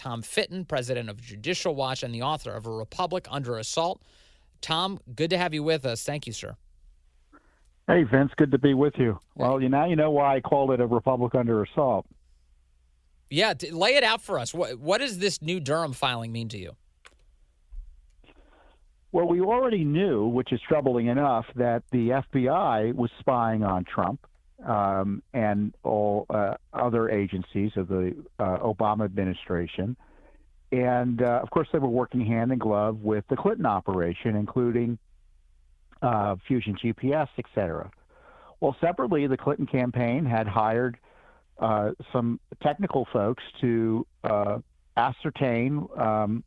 Tom Fitton, president of Judicial Watch and the author of A Republic Under Assault. Tom, good to have you with us. Thank you, sir. Hey, Vince, good to be with you. Well, now you know why I called it A Republic Under Assault. Yeah, lay it out for us. What does this new Durham filing mean to you? Well, we already knew, which is troubling enough, that the FBI was spying on Trump and all other agencies of the Obama administration. And, of course, they were working hand in glove with the Clinton operation, including Fusion GPS, et cetera. Well, separately, the Clinton campaign had hired some technical folks to ascertain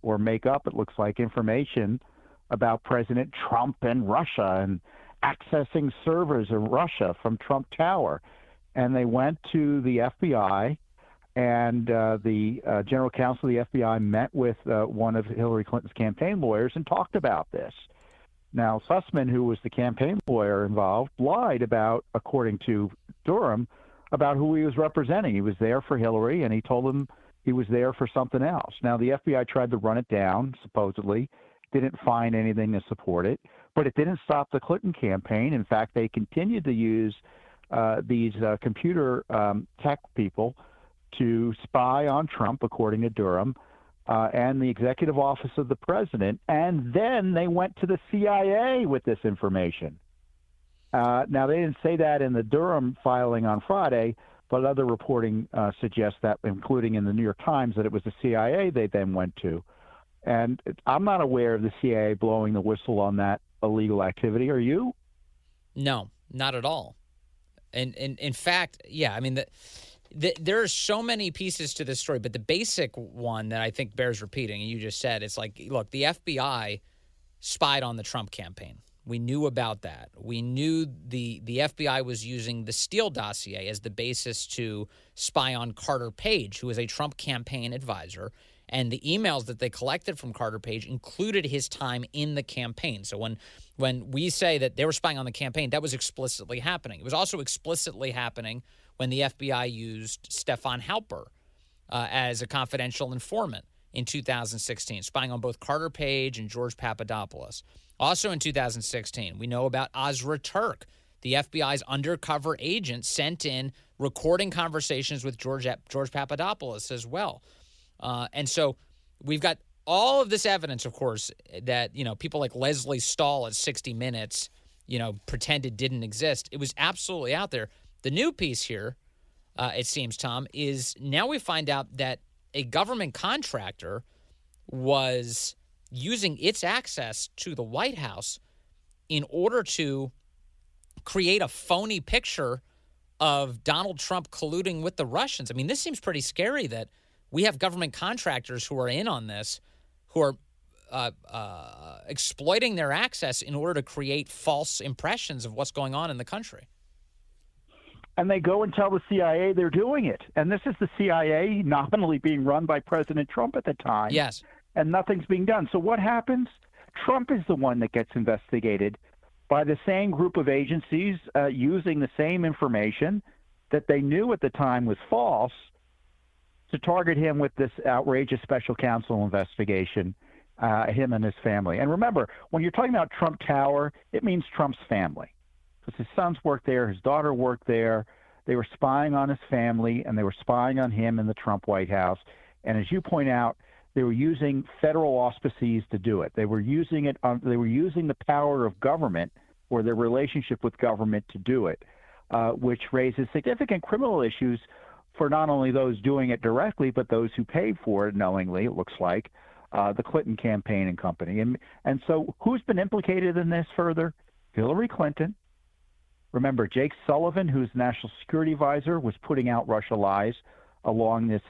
or make up, it looks like, information about President Trump and Russia and accessing servers in Russia from Trump Tower. And they went to the FBI, and the general counsel of the FBI met with one of Hillary Clinton's campaign lawyers and talked about this. Now, Sussman, who was the campaign lawyer involved, lied about, according to Durham, about who he was representing. He was there for Hillary, and he told them he was there for something else. Now, the FBI tried to run it down, supposedly, didn't find anything to support it, but it didn't stop the Clinton campaign. In fact, they continued to use these computer tech people to spy on Trump, according to Durham, and the executive office of the president, and then they went to the CIA with this information. Now, they didn't say that in the Durham filing on Friday, but other reporting suggests that, including in the New York Times, that it was the CIA they then went to. And I'm not aware of the CIA blowing the whistle on that illegal activity. Are you? No, not at all. And in fact, yeah, I mean, there are so many pieces to this story, but the basic one that I think bears repeating, and you just said, it's like, look, the FBI spied on the Trump campaign. We knew about that. We knew the FBI was using the Steele dossier as the basis to spy on Carter Page, who is a Trump campaign advisor. And the emails that they collected from Carter Page included his time in the campaign. So when we say that they were spying on the campaign, that was explicitly happening. It was also explicitly happening when the FBI used Stefan Halper as a confidential informant in 2016, spying on both Carter Page and George Papadopoulos. Also in 2016, we know about Ozra Turk, the FBI's undercover agent, sent in recording conversations with George Papadopoulos as well. And so we've got all of this evidence, of course, that, people like Leslie Stahl at 60 Minutes, pretended didn't exist. It was absolutely out there. The new piece here, it seems, Tom, is now we find out that a government contractor was using its access to the White House in order to create a phony picture of Donald Trump colluding with the Russians. I mean, this seems pretty scary that we have government contractors who are in on this, who are exploiting their access in order to create false impressions of what's going on in the country. And they go and tell the CIA they're doing it. And this is the CIA nominally being run by President Trump at the time. Yes. And nothing's being done. So what happens? Trump is the one that gets investigated by the same group of agencies using the same information that they knew at the time was false to target him with this outrageous special counsel investigation, him and his family. And remember, when you're talking about Trump Tower, it means Trump's family. Because his sons worked there, his daughter worked there. They were spying on his family, and they were spying on him in the Trump White House. And as you point out, they were using federal auspices to do it. They were using it. They were using the power of government or their relationship with government to do it, which raises significant criminal issues for not only those doing it directly, but those who paid for it knowingly, it looks like, the Clinton campaign and company. And so who's been implicated in this further? Hillary Clinton. Remember, Jake Sullivan, who's National Security Advisor, was putting out Russia lies along this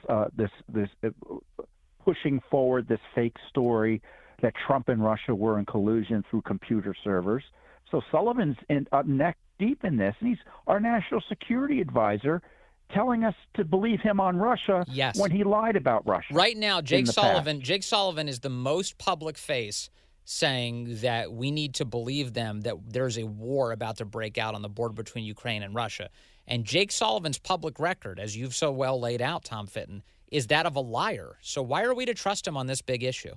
pushing forward this fake story that Trump and Russia were in collusion through computer servers. So Sullivan's neck deep in this, and he's our National Security Advisor, telling us to believe him on Russia when he lied about Russia. Right now, Jake Sullivan is the most public face saying that we need to believe them, that there's a war about to break out on the border between Ukraine and Russia. And Jake Sullivan's public record, as you've so well laid out, Tom Fitton, is that of a liar. So why are we to trust him on this big issue?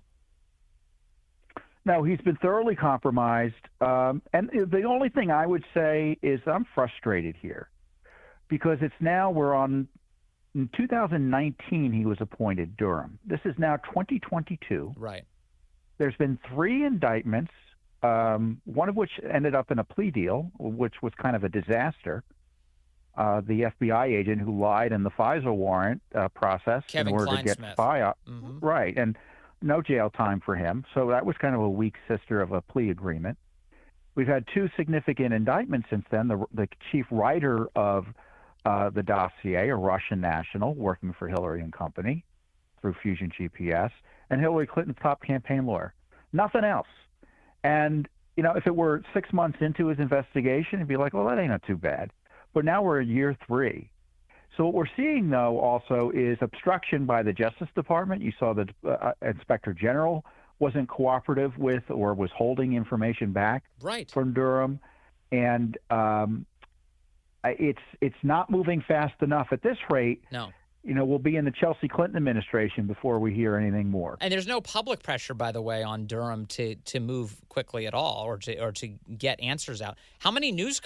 No, he's been thoroughly compromised. And the only thing I would say is I'm frustrated here because it's now in 2019, he was appointed Durham. This is now 2022. Right. There's been 3 indictments, one of which ended up in a plea deal, which was kind of a disaster. The FBI agent who lied in the FISA warrant process in order to get spy. Right. And no jail time for him. So that was kind of a weak sister of a plea agreement. We've had 2 significant indictments since then. The chief writer of the dossier, a Russian national working for Hillary and Company through Fusion GPS, and Hillary Clinton's top campaign lawyer. Nothing else. And, if it were 6 months into his investigation, it'd be like, well, that ain't not too bad. But now we're in year 3. So what we're seeing, though, also is obstruction by the Justice Department. You saw the Inspector General wasn't cooperative with or was holding information back from Durham. And it's not moving fast enough at this rate. No. We'll be in the Chelsea Clinton administration before we hear anything more. And there's no public pressure, by the way, on Durham to move quickly at all or to get answers out. How many news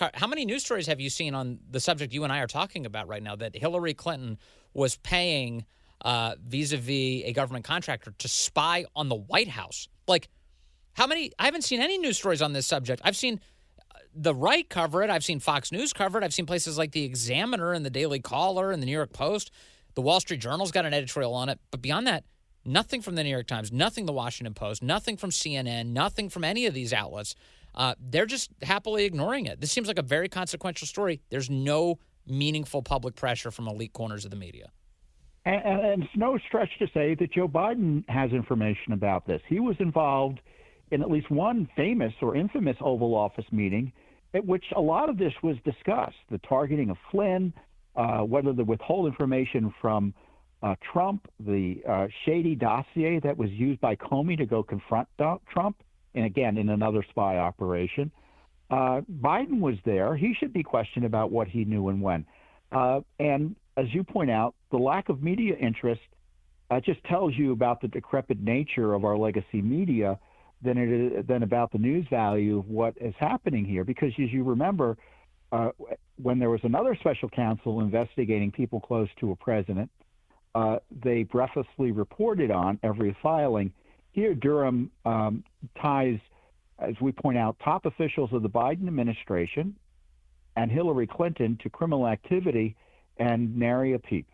stories have you seen on the subject you and I are talking about right now, that Hillary Clinton was paying vis-a-vis a government contractor to spy on the White House? Like, how many? I haven't seen any news stories on this subject. I've seen the right cover it. I've seen Fox News cover it. I've seen places like the Examiner and the Daily Caller and the New York Post. The Wall Street Journal's got an editorial on it. But beyond that, nothing from the New York Times, nothing the Washington Post, nothing from CNN, nothing from any of these outlets. They're just happily ignoring it. This seems like a very consequential story. There's no meaningful public pressure from elite corners of the media. And it's no stretch to say that Joe Biden has information about this. He was involved in at least one famous or infamous Oval Office meeting at which a lot of this was discussed, the targeting of Flynn, whether to withhold information from Trump, the shady dossier that was used by Comey to go confront Trump, and again, in another spy operation. Biden was there. He should be questioned about what he knew and when. And as you point out, the lack of media interest just tells you about the decrepit nature of our legacy media than about the news value of what is happening here. Because as you remember, when there was another special counsel investigating people close to a president, they breathlessly reported on every filing. Here, Durham ties, as we point out, top officials of the Biden administration and Hillary Clinton to criminal activity and nary a peep.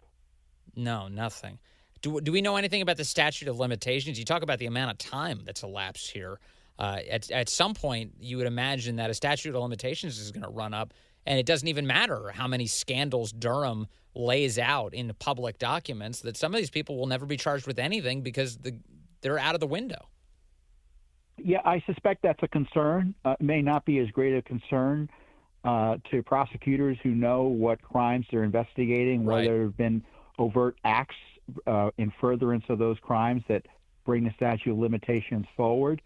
No, nothing. Do we know anything about the statute of limitations? You talk about the amount of time that's elapsed here. At some point, you would imagine that a statute of limitations is going to run up, and it doesn't even matter how many scandals Durham lays out in public documents, that some of these people will never be charged with anything because they're out of the window. Yeah, I suspect that's a concern. It may not be as great a concern to prosecutors who know what crimes they're investigating, whether there have been overt acts in furtherance of those crimes that bring the statute of limitations forward.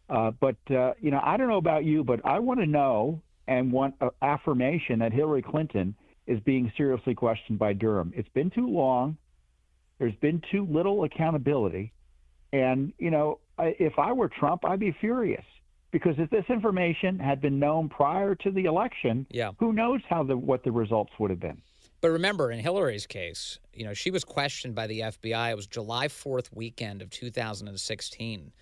But I don't know about you, but I want to know and want affirmation that Hillary Clinton is being seriously questioned by Durham. It's been too long. There's been too little accountability. And, if I were Trump, I'd be furious. Because if this information had been known prior to the election, who knows what the results would have been. But remember, in Hillary's case, she was questioned by the FBI. It was July 4th weekend of 2016.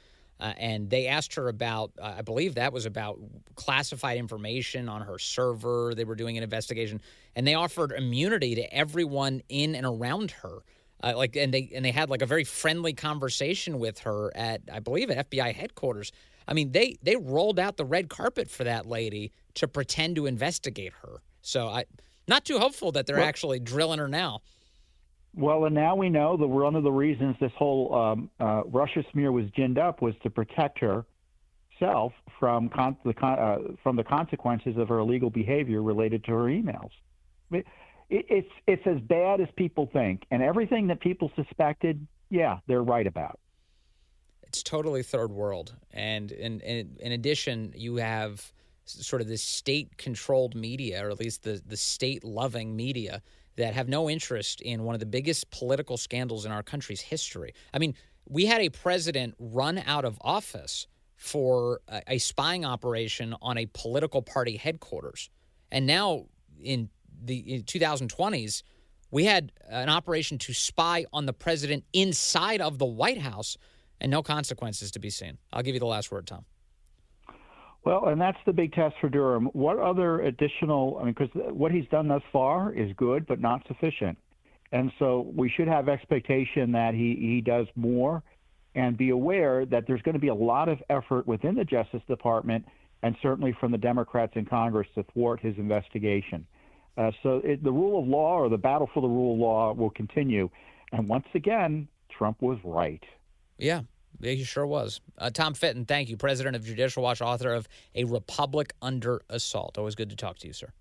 And they asked her about, I believe that was about classified information on her server. They were doing an investigation. And they offered immunity to everyone in and around her. And they had like a very friendly conversation with her at, I believe, at FBI headquarters. I mean, they rolled out the red carpet for that lady to pretend to investigate her. So not too hopeful that they're actually drilling her now. Well, and now we know that one of the reasons this whole Russia smear was ginned up was to protect herself from the consequences of her illegal behavior related to her emails. It's as bad as people think, and everything that people suspected, they're right about. It's totally third world. And in addition, you have sort of this state-controlled media, or at least the state-loving media, that have no interest in one of the biggest political scandals in our country's history. I mean, we had a president run out of office for a spying operation on a political party headquarters. And now in the 2020s, we had an operation to spy on the president inside of the White House and no consequences to be seen. I'll give you the last word, Tom. Well, and that's the big test for Durham. What other additional, because what he's done thus far is good, but not sufficient. And so we should have expectation that he does more, and be aware that there's going to be a lot of effort within the Justice Department and certainly from the Democrats in Congress to thwart his investigation. The rule of law, or the battle for the rule of law, will continue. And once again, Trump was right. Yeah, he sure was. Tom Fitton, thank you. President of Judicial Watch, author of A Republic Under Assault. Always good to talk to you, sir.